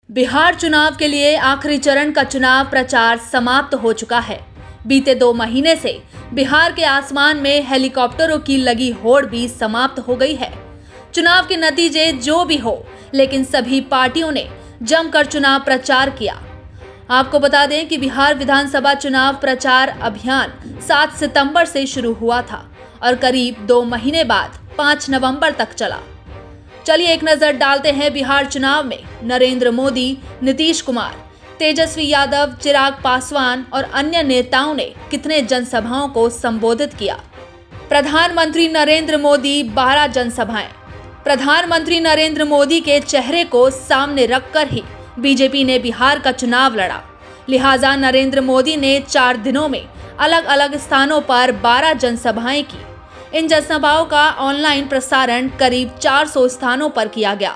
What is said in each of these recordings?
बिहार चुनाव के लिए आखिरी चरण का चुनाव प्रचार समाप्त हो चुका है। बीते 2 महीने से बिहार के आसमान में हेलीकॉप्टरों की लगी होड़ भी समाप्त हो गई है। चुनाव के नतीजे जो भी हो, लेकिन सभी पार्टियों ने जमकर चुनाव प्रचार किया। आपको बता दें कि बिहार विधानसभा चुनाव प्रचार अभियान 7 सितंबर से शुरू हुआ था और करीब 2 महीने बाद 5 नवंबर तक चला। चलिए एक नजर डालते हैं बिहार चुनाव में नरेंद्र मोदी, नीतीश कुमार, तेजस्वी यादव, चिराग पासवान और अन्य नेताओं ने कितने जनसभाओं को संबोधित किया। प्रधानमंत्री नरेंद्र मोदी 12 जनसभाएं। प्रधानमंत्री नरेंद्र मोदी के चेहरे को सामने रखकर ही बीजेपी ने बिहार का चुनाव लड़ा। लिहाजा नरेंद्र मोदी ने 4 दिनों में अलग अलग स्थानों पर 12 जनसभाएं की। इन जनसभाओं का ऑनलाइन प्रसारण करीब 400 स्थानों पर किया गया।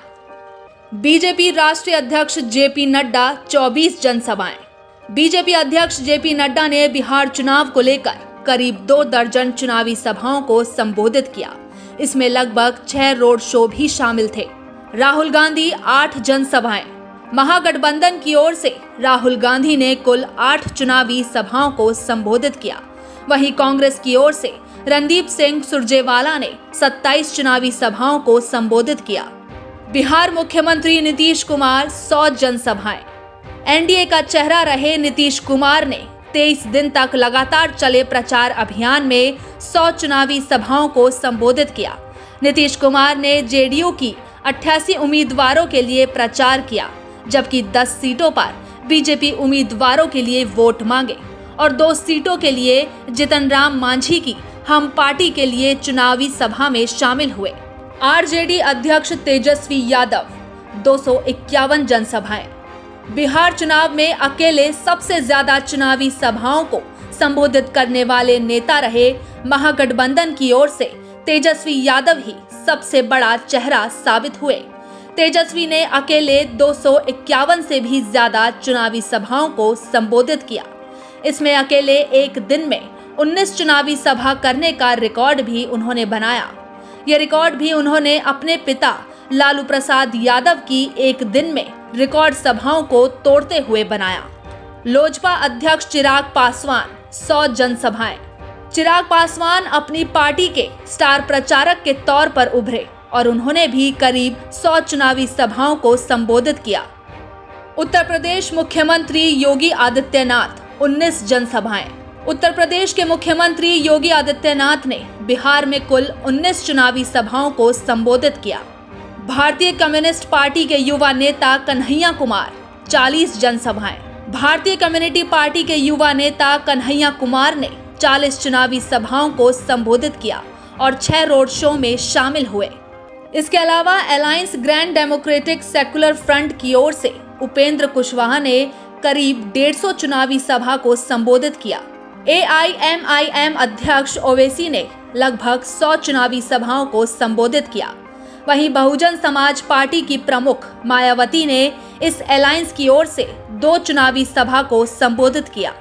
बीजेपी राष्ट्रीय अध्यक्ष जेपी नड्डा 24 जनसभाएं। बीजेपी अध्यक्ष जेपी नड्डा ने बिहार चुनाव को लेकर करीब 2 दर्जन चुनावी सभाओं को संबोधित किया। इसमें लगभग 6 रोड शो भी शामिल थे। राहुल गांधी 8 जनसभाएं। महागठबंधन की ओर से राहुल गांधी ने कुल 8 चुनावी सभाओं को संबोधित किया। वहीं कांग्रेस की ओर से रणदीप सिंह सुरजेवाला ने 27 चुनावी सभाओं को संबोधित किया। बिहार मुख्यमंत्री नीतीश कुमार 100 जनसभाएं। एनडीए का चेहरा रहे नीतीश कुमार ने 23 दिन तक लगातार चले प्रचार अभियान में 100 चुनावी सभाओं को संबोधित किया। नीतीश कुमार ने जेडीयू की 88 उम्मीदवारों के लिए प्रचार किया, जबकि 10 सीटों पर बीजेपी उम्मीदवारों के लिए वोट मांगे और 2 सीटों के लिए जीतन राम मांझी की हम पार्टी के लिए चुनावी सभा में शामिल हुए। आरजेडी अध्यक्ष तेजस्वी यादव 251 जनसभाएं। बिहार चुनाव में अकेले सबसे ज्यादा चुनावी सभाओं को संबोधित करने वाले नेता रहे महागठबंधन की ओर से तेजस्वी यादव ही सबसे बड़ा चेहरा साबित हुए। तेजस्वी ने अकेले 251 से भी ज्यादा चुनावी सभाओं को संबोधित किया। इसमें अकेले एक दिन में 19 चुनावी सभा करने का रिकॉर्ड भी उन्होंने बनाया। यह रिकॉर्ड भी उन्होंने अपने पिता लालू प्रसाद यादव की एक दिन में रिकॉर्ड सभाओं को तोड़ते हुए बनाया। लोजपा अध्यक्ष चिराग पासवान 100 जनसभाएं। चिराग पासवान अपनी पार्टी के स्टार प्रचारक के तौर पर उभरे और उन्होंने भी करीब 100 चुनावी सभाओं को संबोधित किया। उत्तर प्रदेश मुख्यमंत्री योगी आदित्यनाथ 19 जनसभाएं। उत्तर प्रदेश के मुख्यमंत्री योगी आदित्यनाथ ने बिहार में कुल 19 चुनावी सभाओं को संबोधित किया। भारतीय कम्युनिस्ट पार्टी के युवा नेता कन्हैया कुमार 40 जनसभाएं। भारतीय कम्युनिटी पार्टी के युवा नेता कन्हैया कुमार ने 40 चुनावी सभाओं को संबोधित किया और 6 रोड शो में शामिल हुए। इसके अलावा alliance grand democratic secular front की ओर से उपेंद्र कुशवाहा ने करीब 150 चुनावी सभा को संबोधित किया। AIMIM अध्यक्ष ओवैसी ने लगभग 100 चुनावी सभाओं को संबोधित किया। वहीं बहुजन समाज पार्टी की प्रमुख मायावती ने इस अलायंस की ओर से 2 चुनावी सभा को संबोधित किया।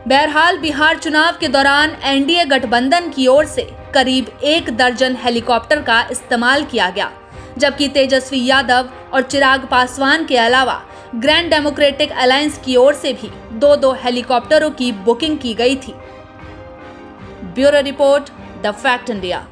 बहरहाल बिहार चुनाव के दौरान एनडीए गठबंधन की ओर से करीब 1 दर्जन हेलीकॉप्टर का इस्तेमाल किया गया, जबकि तेजस्वी यादव और चिराग पासवान के अलावा ग्रैंड डेमोक्रेटिक अलायंस की ओर से भी 2-2 हेलीकॉप्टरों की बुकिंग की गई थी। Bureau report, the fact India.